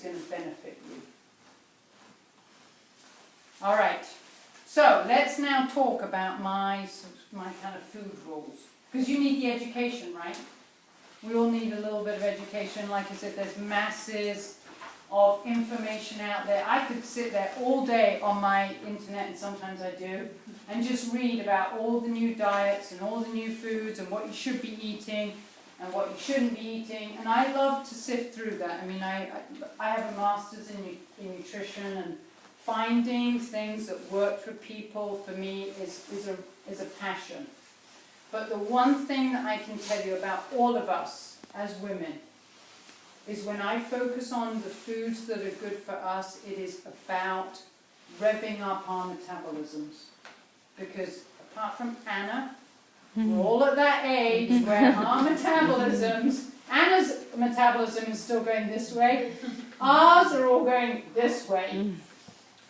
going to benefit you. All right, so let's now talk about my kind of food rules. Because you need the education, right? We all need a little bit of education. Like I said, there's masses of information out there. I could sit there all day on my internet, and sometimes I do, and just read about all the new diets and all the new foods and what you should be eating and what you shouldn't be eating. And I love to sift through that. I mean, I have a master's in nutrition, and finding things that work for people, for me, is a passion. But the one thing that I can tell you about all of us as women is when I focus on the foods that are good for us, it is about revving up our metabolisms. Because apart from Anna, we're all at that age where our metabolisms, Anna's metabolism is still going this way, ours are all going this way.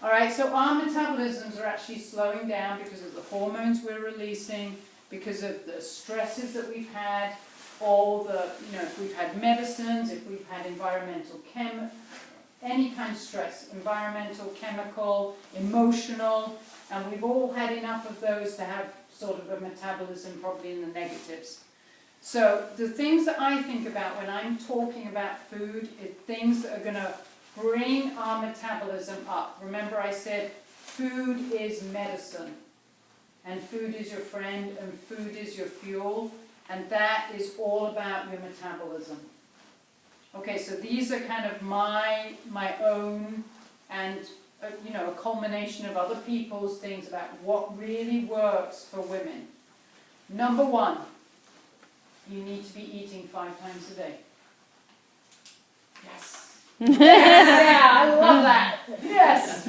All right, so our metabolisms are actually slowing down because of the hormones we're releasing, because of the stresses that we've had, all the, if we've had medicines, if we've had environmental any kind of stress, environmental, chemical, emotional, and we've all had enough of those to have sort of a metabolism probably in the negatives. So the things that I think about when I'm talking about food is things that are going to bring our metabolism up. Remember I said food is medicine, and food is your friend, and food is your fuel. And that is all about your metabolism. Okay, so these are kind of my own and, a culmination of other people's things about what really works for women. Number one, you need to be eating 5 times a day. Yes. Yes, yeah, I love that. Yes.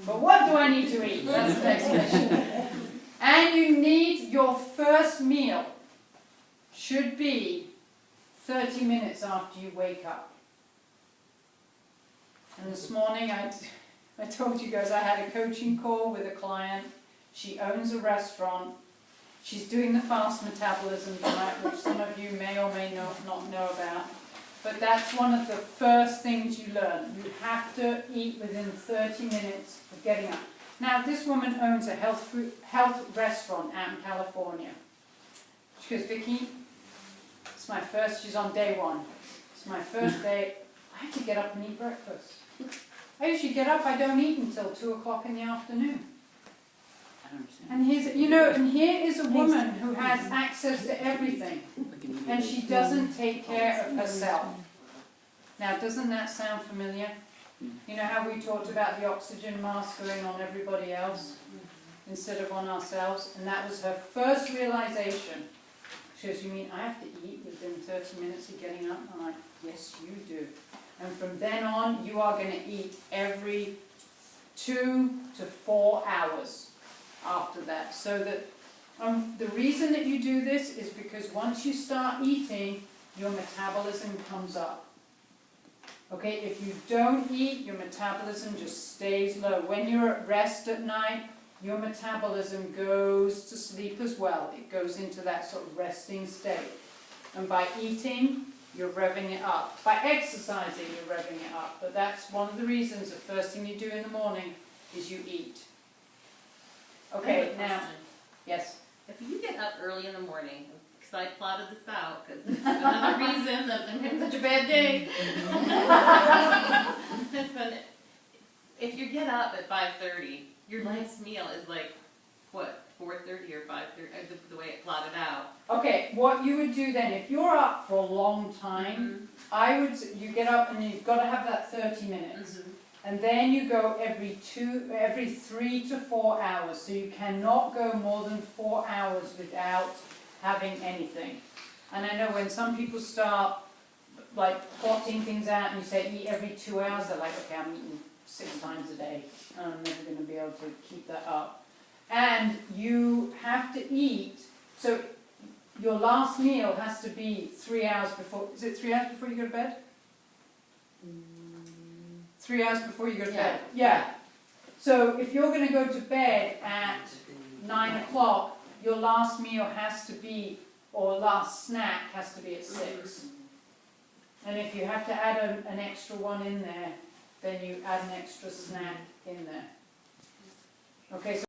But what do I need to eat? That's the next question. And you need your first meal should be 30 minutes after you wake up. And this morning I told you guys I had a coaching call with a client. She owns a restaurant. She's doing the fast metabolism diet, which some of you may or may not know about. But that's one of the first things you learn. You have to eat within 30 minutes of getting up. Now, this woman owns a health restaurant out in California. She goes, Vicky, it's my first, she's on day 1. It's my first day, I have to get up and eat breakfast. I usually get up, I don't eat until 2 o'clock in the afternoon. I don't understand. And here is a woman who has access to everything, and she doesn't take care of herself. Now, doesn't that sound familiar? You know how we talked about the oxygen mask going on everybody else instead of on ourselves? And that was her first realization. She goes, you mean I have to eat within 30 minutes of getting up? I'm like, yes, you do. And from then on, you are going to eat every 2 to 4 hours after that. So that the reason that you do this is because once you start eating, your metabolism comes up. Okay, if you don't eat, your metabolism just stays low. When you're at rest at night, your metabolism goes to sleep as well. It goes into that sort of resting state. And by eating, you're revving it up. By exercising, you're revving it up. But that's one of the reasons the first thing you do in the morning is you eat. Okay, now, yes? If you get up early in the morning, because I plotted this out, because another reason that I'm having such a bad day. But if you get up at 5:30, your last meal is like, what, 4:30 or 5:30, the way it plotted out. Okay, what you would do then, if you're up for a long time, you get up and you've got to have that 30 minutes. And then you go every 3 to 4 hours. So you cannot go more than 4 hours without having anything. And I know when some people start like plotting things out and you say eat every 2 hours, they're like, okay, I'm eating 6 times a day. I'm never going to be able to keep that up. And you have to eat, so your last meal has to be 3 hours before, is it 3 hours before you go to bed? 3 hours before you go to bed? Yeah. So if you're going to go to bed at 9 o'clock, your last meal has to be, or last snack has to be at 6. And if you have to add an extra one in there, then you add an extra snack in there. Okay, so